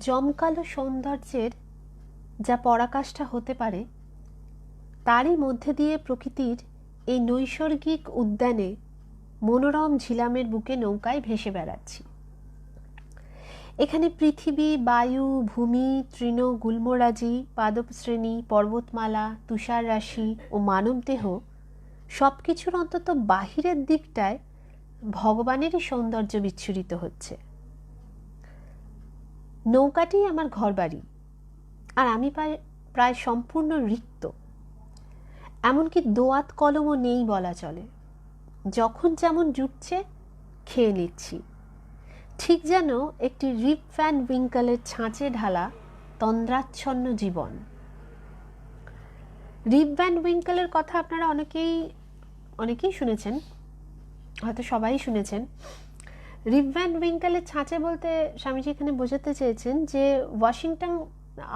জমকালো সৌন্দর্যের যা পরাকাষ্ঠা হতে পারে, তারই মধ্যে দিয়ে প্রকৃতির এই নৈসর্গিক উদ্যানে মনোরম ঝিলামের বুকে নৌকায় ভেসে বেড়াচ্ছি। এখানে পৃথিবী, বায়ু, ভূমি, তৃণ, গুল্মরাজি, পাদপশ্রেণী, পর্বতমালা, তুষার রাশি ও মানবদেহ সব কিছুর অন্তত বাহিরের দিকটায় ভগবানেরই সৌন্দর্য বিচ্ছুরিত হচ্ছে। নৌকাটি আমার ঘরবাড়ি, আর আমি প্রায় সম্পূর্ণ রিক্ত। এমনকি দোয়াত কলমও নেই বলা চলে। যখন যেমন জুটছে খেয়ে নিচ্ছি, ঠিক যেন একটি রিপ ভ্যান উইঙ্কেলের ছাঁচে ঢালা তন্দ্রাচ্ছন্ন জীবন। রিপ ভ্যান উইঙ্কেলের কথা আপনারা অনেকেই শুনেছেন, হয়তো সবাই শুনেছেন। রিপ ভ্যান উইঙ্কেলের ছাঁচে বলতে স্বামীজি এখানে বোঝাতে চেয়েছেন যে ওয়াশিংটন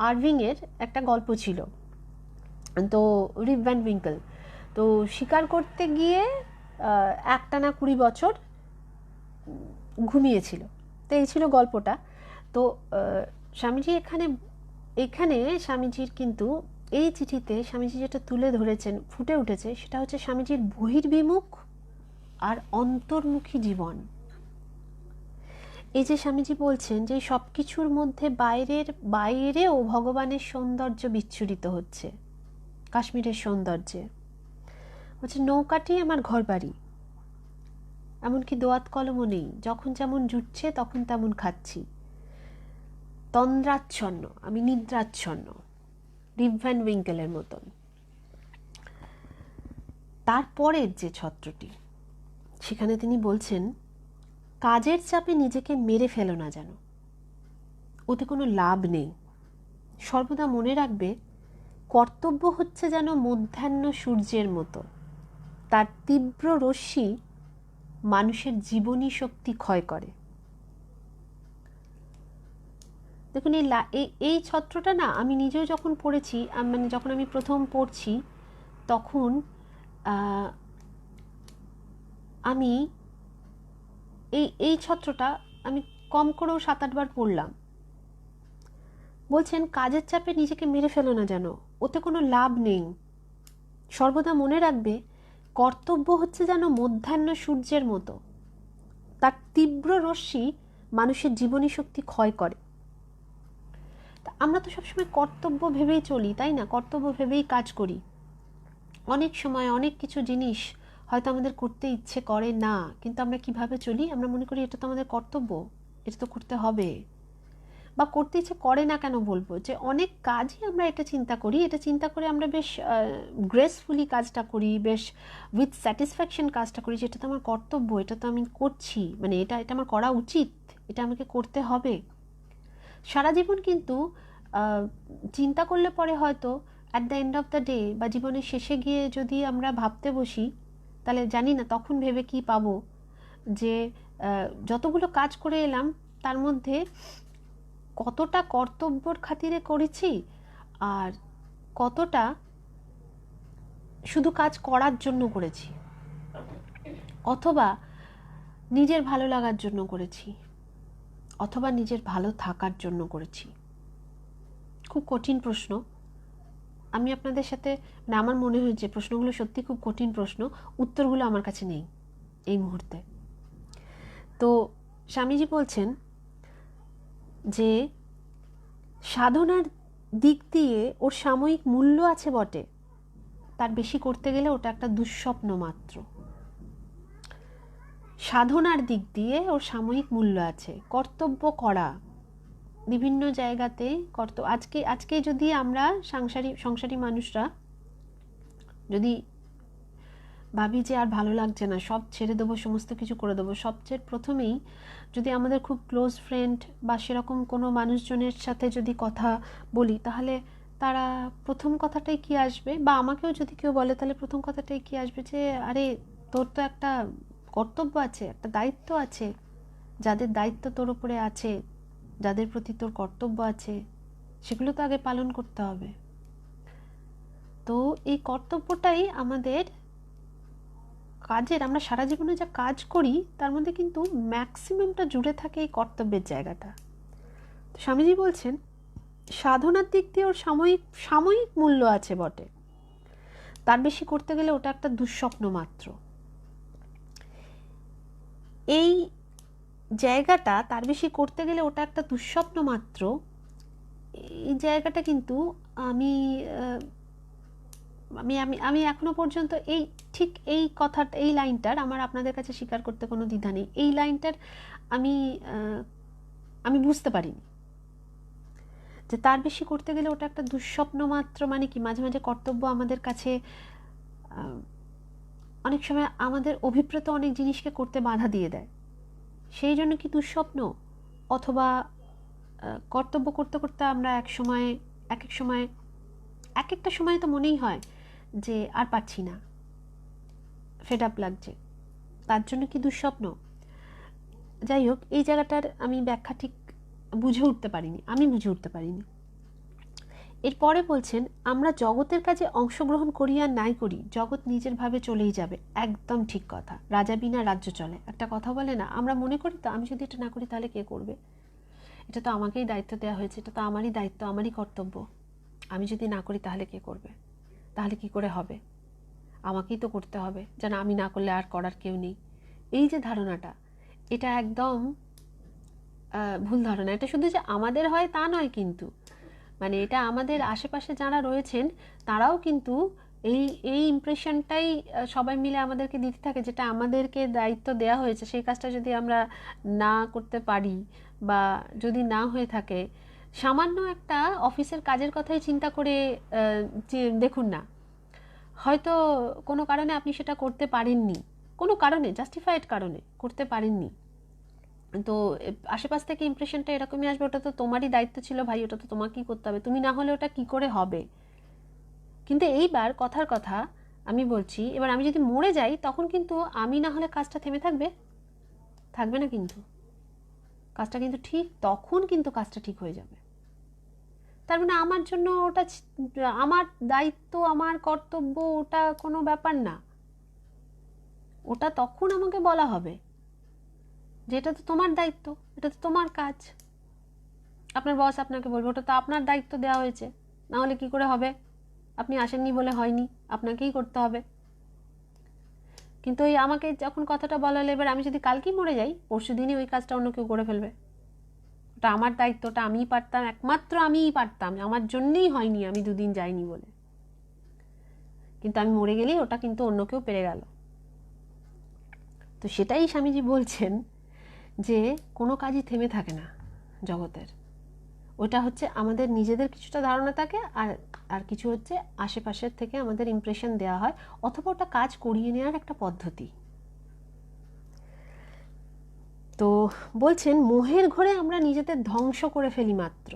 আরভিংয়ের একটা গল্প ছিল। তো রিপ ভ্যান উইঙ্কেল তো শিকার করতে গিয়ে একটানা 20 বছর ঘুমিয়েছিল। তো এই ছিল গল্পটা। তো স্বামীজি এখানে স্বামীজির কিন্তু এই চিঠিতে স্বামীজি যেটা তুলে ধরেছেন, ফুটে উঠেছে, সেটা হচ্ছে স্বামীজির বহির্বিমুখ আর অন্তর্মুখী জীবন। এই যে স্বামীজি বলছেন যে সব কিছুর মধ্যে বাইরেও ভগবানের সৌন্দর্য বিচ্ছুরিত হচ্ছে, কাশ্মীরের সৌন্দর্যে। বলছে নৌকাটি আমার ঘরবাড়ি, এমনকি দোয়াত কলমও নেই। যখন যেমন জুটছে তখন তেমন খাচ্ছি। তন্দ্রাচ্ছন্ন, আমি নিদ্রাচ্ছন্ন, রিপ ভ্যান উইঙ্কেলের মতন। তারপরের যে ছত্রটি, সেখানে তিনি বলছেন, কাজের চাপে নিজেকে মেরে ফেলো না যেন, ওতে কোনো লাভ নেই। সর্বদা মনে রাখবে, কর্তব্য হচ্ছে যেন মধ্যাহ্ন সূর্যের মতো, তার তীব্র রশ্মি মানুষের জীবনী শক্তি ক্ষয় করে। দেখুন এই ছত্রটা না আমি নিজেও যখন পড়েছি, মানে যখন আমি প্রথম পড়ছি, তখন আমি এই ছত্রটা আমি কম করেও 7-8 বার পড়লাম। বলছেন কাজের চাপে নিজেকে মেরে ফেলো না যেন, ওতে কোনো লাভ নেই। সর্বদা মনে রাখবে, কর্তব্য হচ্ছে যেন মধ্যাহ্ন সূর্যের মতো, তার তীব্র রশ্মি মানুষের জীবনী শক্তি ক্ষয় করে। আমরা তো সবসময় কর্তব্য ভেবেই চলি, তাই না? কর্তব্য ভেবেই কাজ করি। অনেক সময় অনেক কিছু জিনিস হয়তো আমাদের করতে ইচ্ছে করে না, কিন্তু আমরা কিভাবে চলি? আমরা মনে করি এটা তো আমাদের কর্তব্য, এটা তো করতে হবে। বা করতে ইচ্ছে করে না কেন বলবো, যে অনেক কাজই আমরা এটা চিন্তা করে আমরা বেশ গ্রেসফুলি কাজটা করি, বেশ উইথ স্যাটিসফ্যাকশন কাজটা করি, যে এটা তো আমার কর্তব্য, এটা তো আমি করছি, মানে এটা আমার করা উচিত, এটা আমাকে করতে হবে। সারা জীবন কিন্তু চিন্তা করলে পরে হয়তো at the end of the day বা জীবনের শেষে গিয়ে যদি আমরা ভাবতে বসি, তাহলে জানি না তখন ভেবে কি পাবো, যে যতগুলো কাজ করে এলাম তার মধ্যে কতটা কর্তব্যর খাতিরে করেছি আর কতটা শুধু কাজ করার জন্য করেছি, অথবা নিজের ভালো লাগার জন্য করেছি, অথবা নিজের ভালো থাকার জন্য করেছি। খুব কঠিন প্রশ্ন। আমি আপনাদের সাথে, মানে আমার মনে হয়েছে প্রশ্নগুলো সত্যি খুব কঠিন প্রশ্ন, উত্তরগুলো আমার কাছে নেই এই মুহূর্তে। তো স্বামীজি বলছেন যে সাধনার দিক দিয়ে ওর সাময়িক মূল্য আছে বটে, তার বেশি করতে গেলে ওটা একটা দুঃস্বপ্ন মাত্র। সাধনার দিক দিয়ে ওর সাময়িক মূল্য আছে, কর্তব্য করা বিভিন্ন জায়গাতে আজকে যদি আমরা সংসারী মানুষরা যদি ভাবি যে আর ভালো লাগছে না, সব ছেড়ে দেবো, সমস্ত কিছু করে দেবো, সবচেয়ে প্রথমেই যদি আমাদের খুব ক্লোজ ফ্রেন্ড বা সেরকম কোনো মানুষজনের সাথে যদি কথা বলি, তাহলে তারা প্রথম কথাটাই কি আসবে, বা আমাকেও যদি কেউ বলে তাহলে প্রথম কথাটাই কি আসবে, যে আরে তোর তো একটা কর্তব্য আছে, একটা দায়িত্ব আছে, যাদের দায়িত্ব তোর উপরে আছে, যাদের প্রতি তোর কর্তব্য আছে, সেগুলো তো আগে পালন করতে হবে। তো এই কর্তব্যটাই আমাদের কাজের, আমরা সারা জীবনে যা কাজ করি তার মধ্যে কিন্তু ম্যাক্সিমামটা জুড়ে থাকে এই কর্তব্যের জায়গাটা। তো স্বামীজি বলছেন সাধনার দিক দিয়ে ওর সাময়িক মূল্য আছে বটে, তার বেশি করতে গেলে ওটা একটা দুঃস্বপ্ন মাত্র। এই জায়গাটা, তার বেশি করতে গেলে ওটা একটা দুঃস্বপ্ন মাত্র, এই জায়গাটা কিন্তু আমি আমি আমি আমি এখনো পর্যন্ত ঠিক এই কথাটা, এই লাইনটার আমার আপনাদের কাছে স্বীকার করতে কোনো দ্বিধা নেই। এই লাইনটার আমি বুঝতে পারিনি যে তার বেশি করতে গেলে ওটা একটা দুঃস্বপ্ন মাত্র। মানে কি, মাঝে মাঝে কর্তব্য আমাদের কাছে অনেক সময় আমাদের অভিপ্রেত অনেক জিনিসকে করতে বাধা দিয়ে দেয়, সেই জন্য কি দুঃস্বপ্ন? অথবা কর্তব্য করতে করতে আমরা এক একটা সময় তো মনেই হয় যে আর পারছি না, ফেড আপ লাগছে, তার জন্য কি দুঃস্বপ্ন? যাই হোক, এই জায়গাটার আমি ব্যাখ্যা ঠিক বুঝে উঠতে পারিনি। এরপরে বলছেন আমরা জগতের কাজে অংশগ্রহণ করি আর নাই করি, জগৎ নিজের ভাবে চলেই যাবে। একদম ঠিক কথা, রাজা বিনা রাজ্য চলে, একটা কথা বলে না? আমরা মনে করি তো আমি যদি এটা না করি তাহলে কে করবে, এটা তো আমাকেই দায়িত্ব দেওয়া হয়েছে, এটা তো আমারই দায়িত্ব, আমারই কর্তব্য, আমি যদি না করি তাহলে কে করবে, তাহলে কি করে হবে, আমাকেই তো করতে হবে, যেন আমি না করলে আর করার কেউ নেই। এই যে ধারণাটা, এটা একদম ভুল ধারণা। এটা শুধু যে আমাদের হয় তা নয়, কিন্তু মানে এটা আমাদের আশেপাশে যারা রয়েছেন তারাও কিন্তু এই ইমপ্রেশনটাই সবাই মিলে আমাদেরকে দিতে থাকে, যেটা আমাদেরকে দায়িত্ব দেওয়া হয়েছে সেই কাজটা যদি আমরা না করতে পারি বা যদি না হয়ে থাকে, সামান্য একটা অফিসের কাজের কথাই চিন্তা করে দেখুন না, হয়তো কোনো কারণে আপনি সেটা করতে পারেননি, কোনো কারণে, জাস্টিফাইড কারণে করতে পারেননি, তো আশেপাশ থেকে ইমপ্রেশনটা এরকমই আসবে, ওটা তো তোমারই দায়িত্ব ছিল ভাই, ওটা তো তোমাকেই করতে হবে, তুমি না হলে ওটা কি করে হবে। কিন্তু এইবার কথার কথা আমি বলছি, এবার আমি যদি মরে যাই তখন কিন্তু আমি না হলে কাজটা থেমে থাকবে না, কিন্তু কাজটা কিন্তু তখন কিন্তু কাজটা ঠিক হয়ে যাবে। তার মানে আমার জন্য ওটা আমার দায়িত্ব, আমার কর্তব্য, ওটা কোনো ব্যাপার না, ওটা তখন আমাকে বলা হবে যে এটা তো তোমার দায়িত্ব, এটা তো তোমার কাজ। আপনার বস আপনাকে বলবে ওটা তো আপনার দায়িত্ব দেওয়া হয়েছে, না হলে কি করে হবে, আপনি আসেননি বলে হয়নি, আপনাকেই করতে হবে। কিন্তু ওই আমাকে যখন কথাটা বলা হলো, এবার আমি যদি কালকেই মরে যাই, পরশু দিনই ওই কাজটা অন্য কেউ করে ফেলবে, ওটা আমার দায়িত্বটা আমিই পারতাম, একমাত্র আমিই পারতাম, আমার জন্যেই হয়নি, আমি দুদিন যাইনি বলে, কিন্তু আমি মরে গেলেই ওটা কিন্তু অন্য কেউ পেরে গেল। তো সেটাই স্বামীজি বলছেন যে কোনো কাজই থেমে থাকে না জগতের, ওটা হচ্ছে আমাদের নিজেদের কিছুটা ধারণা থাকে, আর কিছু হচ্ছে আশেপাশের থেকে আমাদের ইমপ্রেশন দেওয়া হয়, অথবা ওটা কাজ করিয়ে নেওয়ার একটা পদ্ধতি। তো বলছেন মোহের ঘোরে আমরা নিজেদের ধ্বংস করে ফেলি মাত্র।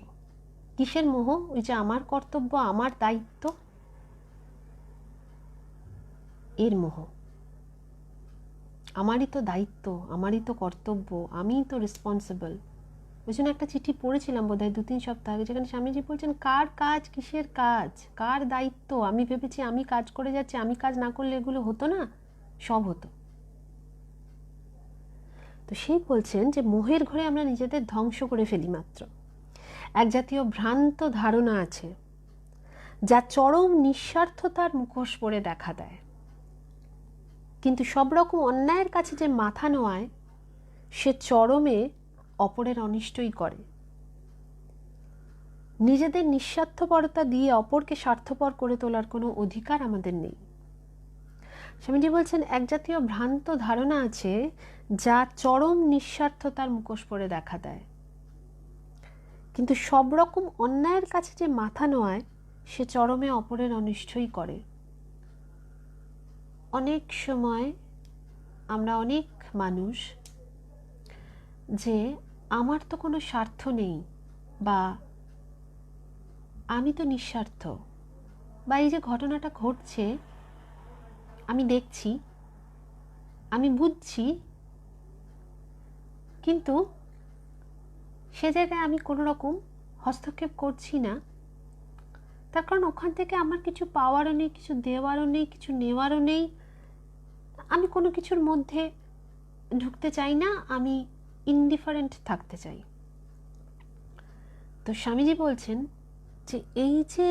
কিসের মোহ? ওই যে আমার কর্তব্য, আমার দায়িত্ব, এর মোহ। আমারই তো দায়িত্ব, আমারই তো কর্তব্য, আমিই তো রেসপন্সিবল। ওই জন্য একটা চিঠি পড়েছিলাম বোধহয় 2-3 সপ্তাহ আগে, যেখানে স্বামীজি বলছেন কার কাজ, কিসের কাজ, কার দায়িত্ব। আমি ভেবেছি আমি কাজ করে যাচ্ছি, আমি কাজ না করলে এগুলো হতো না, সব হতো। তো সেই বলছেন যে মোহের ঘরে আমরা নিজেদের ধ্বংস করে ফেলি মাত্র। এক জাতীয় ভ্রান্ত ধারণা আছে যা চরম নিঃস্বার্থতার মুখোশ পরে দেখা দেয়, কিন্তু সব রকম অন্যায়ের কাছে যে মাথা নোয়ায় সে চরমে অপরের অনিষ্টই করে। নিজেদের নিঃস্বার্থপরতা দিয়ে অপরকে স্বার্থপর করে তোলার কোনো অধিকার আমাদের নেই। স্বামীজি বলছেন এক জাতীয় ভ্রান্ত ধারণা আছে যা চরম নিঃস্বার্থতার মুখোশ পরে দেখা দেয়, কিন্তু সব রকম অন্যায়ের কাছে যে মাথা নোয়ায় সে চরমে অপরের অনিষ্টই করে। অনেক সময় আমরা অনেক মানুষ যে আমার তো কোনো স্বার্থ নেই, বা আমি তো নিঃস্বার্থ, বা এই যে ঘটনাটা ঘটছে আমি দেখছি, আমি বুঝছি, কিন্তু সে জায়গায় আমি কোনো রকম হস্তক্ষেপ করছি না, তার কারণ ওখান থেকে আমার কিছু পাওয়ারও নেই, কিছু দেওয়ারও নেই, কিছু নেওয়ারও নেই। আমি কোনো কিছুর মধ্যে ঢুকতে চাই না, আমি ইনডিফারেন্ট থাকতে চাই। তো স্বামীজি বলছেন যে এই যে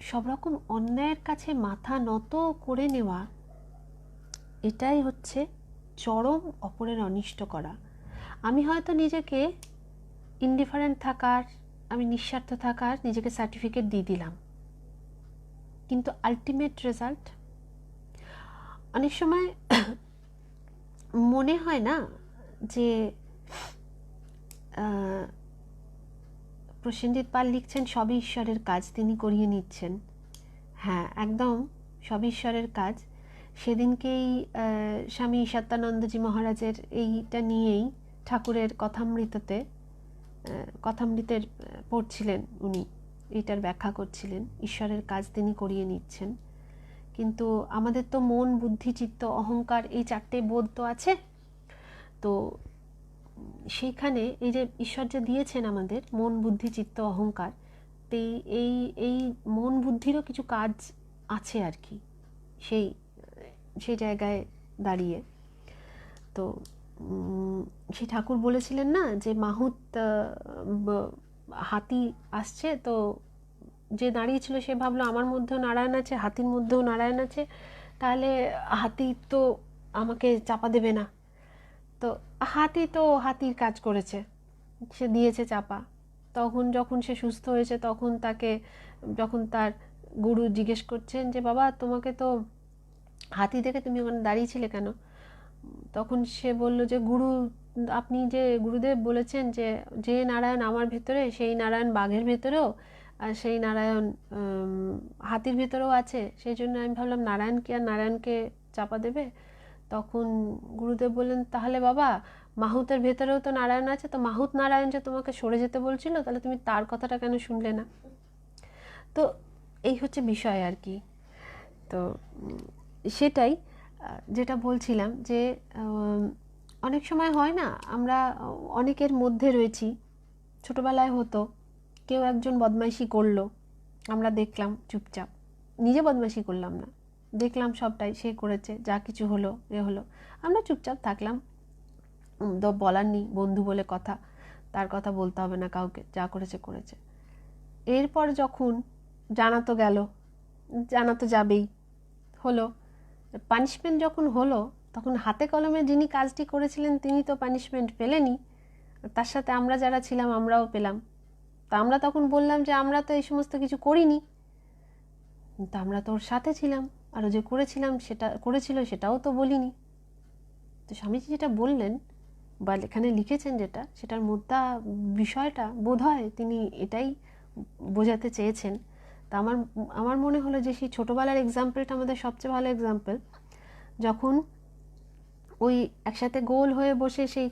সব রকম অন্যায়ের কাছে মাথা নত করে নেওয়া, এটাই হচ্ছে চরম অপরের অনিষ্ট করা। আমি হয়তো নিজেকে ইনডিফারেন্ট থাকার, আমি নিঃস্বার্থ থাকার নিজেকে সার্টিফিকেট দিয়ে দিলাম, কিন্তু আলটিমেট রেজাল্ট অনেক সময় মনে হয় না যে প্রসেনজিৎ পাল লিখছেন সবই ঈশ্বরের কাজ, তিনি করিয়ে নিচ্ছেন। হ্যাঁ, একদম সবই ঈশ্বরের কাজ। সেদিনকেই স্বামী সত্যানন্দজি মহারাজের এইটা নিয়েই ঠাকুরের কথামৃতের পড়ছিলেন, উনি এইটার ব্যাখ্যা করছিলেন, ঈশ্বরের কাজ তিনি করিয়ে নিচ্ছেন। কিন্তু আমাদের তো মন, বুদ্ধি, চিত্ত, অহংকার, এই চারটে বোধ তো আছে। তো সেইখানে এই যে ঈশ্বর যে দিয়েছেন আমাদের মন, বুদ্ধি, চিত্ত, অহংকার, তো এই মন বুদ্ধিরও কিছু কাজ আছে আর কি সেই জায়গায় দাঁড়িয়ে। তো সেই ঠাকুর বলেছিলেন না যে মাহুত হাতি আসছে, তো যে দাঁড়িয়েছিল সে ভাবলো আমার মধ্যেও নারায়ণ আছে, হাতির মধ্যেও নারায়ণ আছে, তাহলে হাতি তো আমাকে চাপা দেবে না। তো হাতি তো হাতির কাজ করেছে, সে দিয়েছে চাপা। যখন সে সুস্থ হয়েছে, যখন তার গুরু জিজ্ঞেস করছেন যে বাবা তোমাকে তো হাতি দেখে তুমি ওখানে দাঁড়িয়েছিলে কেন, তখন সে বলল যে আপনি যে গুরুদেব বলেছেন যে যে নারায়ণ আমার ভেতরে সেই নারায়ণ বাঘের ভেতরেও, আর সেই নারায়ণ হাতির ভেতরেও আছে, সেই জন্য আমি ভাবলাম নারায়ণকে চাপা দেবে। তখন গুরুদেব বললেন তাহলে বাবা মাহুতের ভেতরেও তো নারায়ণ আছে, তো মাহুত নারায়ণ যে তোমাকে সরে যেতে বলছিল, তাহলে তুমি তার কথাটা কেন শুনলে না? তো এই হচ্ছে বিষয় আর কি। তো সেটাই যেটা বলছিলাম যে অনেক সময় হয় না, আমরা অনেকের মধ্যে রয়েছি, ছোটোবেলায় হতো কেউ একজন বদমাইশি করলো, আমরা দেখলাম চুপচাপ, নিজে বদমাইশি করলাম না, দেখলাম সবটাই সে করেছে, যা কিছু হলো হলো, আমরা চুপচাপ থাকলাম, তো বলার নেই, বন্ধু বলে কথা, তার কথা বলতে হবে না কাউকে, যা করেছে করেছে। এরপর যখন জানা তো যাবেই, হলো পানিশমেন্ট যখন হলো, তখন হাতে কলমে যিনি কাজটি করেছিলেন তিনি তো পানিশমেন্ট পেলেনই, তার সাথে আমরা যারা ছিলাম আমরাও পেলাম। তা আমরা তখন বললাম যে আমরা তো এই সমস্ত কিছু করিনি, কিন্তু আমরা তো ওর সাথে ছিলাম, আর যে করেছিল সেটাও তো বলিনি। তো স্বামীজি যেটা বললেন বা এখানে লিখেছেন যেটা, সেটার বিষয়টা বোধ হয় তিনি এটাই বোঝাতে চেয়েছেন। তা আমার মনে হলো যে সেই ছোটোবেলার এক্সাম্পলটা আমাদের সবচেয়ে ভালো এক্সাম্পল। যখন ওই একসাথে গোল হয়ে বসে সেই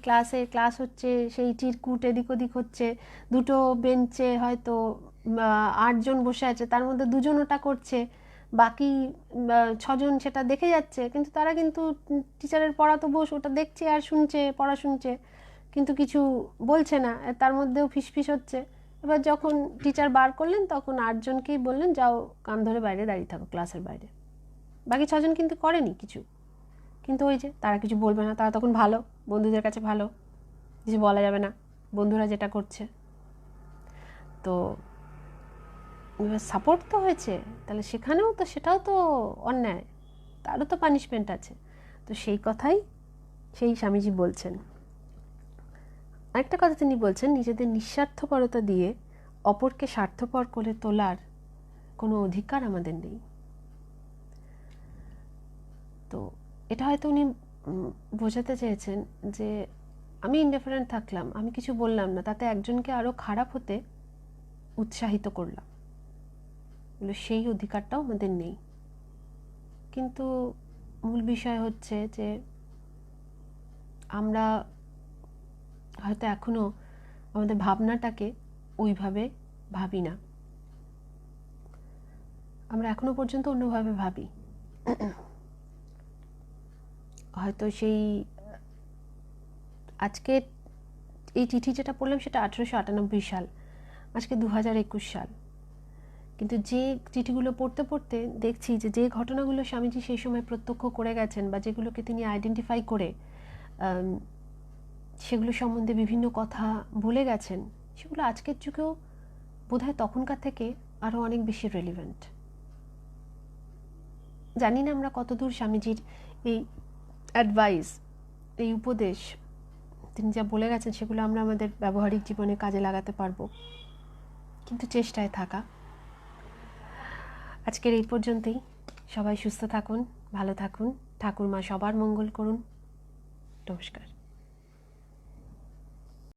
ক্লাস হচ্ছে, সেই চিরকুট এদিক ওদিক হচ্ছে, দুটো বেঞ্চে হয়তো 8 জন বসে আছে, তার মধ্যে 2 জন ওটা করছে, বাকি 6 জন সেটা দেখে যাচ্ছে, কিন্তু তারা কিন্তু টিচারের পড়া তো ওটা দেখছে আর পড়া শুনছে, কিন্তু কিছু বলছে না, তার মধ্যেও ফিসফিস হচ্ছে। এবার যখন টিচার বার করলেন তখন 8 জনকেই বললেন যাও কান ধরে বাইরে দাঁড়িয়ে থাকো ক্লাসের বাইরে। বাকি 6 জন কিন্তু করেনি কিছু, কিন্তু ওই যে তারা কিছু বলবে না, তারা তখন ভালো, বন্ধুদের কাছে ভালো, কিছু বলা যাবে না, বন্ধুরা যেটা করছে। তো সাপোর্ট তো হয়েছে, তাহলে সেটাও তো অন্যায়, তারও তো পানিশমেন্ট আছে। তো সেই কথাই সেই স্বামীজি বলছেন। আরেকটা কথা তিনি বলছেন, নিজেদের নিঃস্বার্থপরতা দিয়ে অপরকে স্বার্থপর করে তোলার কোনো অধিকার আমাদের নেই। তো এটা হয়তো উনি বোঝাতে চেয়েছেন যে আমি ইনডিফারেন্ট থাকলাম, আমি কিছু বললাম না, তাতে একজনকে আরও খারাপ হতে উৎসাহিত করলাম, সেই অধিকারটাও আমাদের নেই। কিন্তু মূল বিষয় হচ্ছে যে আমরা হয়তো এখনও আমাদের ভাবনাটাকে ওইভাবে ভাবি না, আমরা এখনো পর্যন্ত অন্যভাবে ভাবি। হয়তো সেই আজকে এই চিঠি যেটা পড়লাম সেটা 1898 সাল, আজকে 2021 সাল। কিন্তু যে চিঠিগুলো পড়তে পড়তে দেখছি যে যে ঘটনাগুলো স্বামীজি সেই সময় প্রত্যক্ষ করে গেছেন বা যেগুলোকে তিনি আইডেন্টিফাই করে সেগুলো সম্বন্ধে বিভিন্ন কথা বলে গেছেন, সেগুলো আজকের যুগেও বোধহয় তখনকার থেকে আরও অনেক বেশি রেলিভেন্ট। জানি না আমরা কতদূর স্বামীজির এই অ্যাডভাইস, এই উপদেশ, তিনি যা বলে গেছেন সেগুলো আমরা আমাদের ব্যবহারিক জীবনে কাজে লাগাতে পারবো, কিন্তু চেষ্টায় থাকা। আজকের এই পর্যন্তই। সবাই সুস্থ থাকুন, ভালো থাকুন, ঠাকুর মা সবার মঙ্গল করুন। নমস্কার।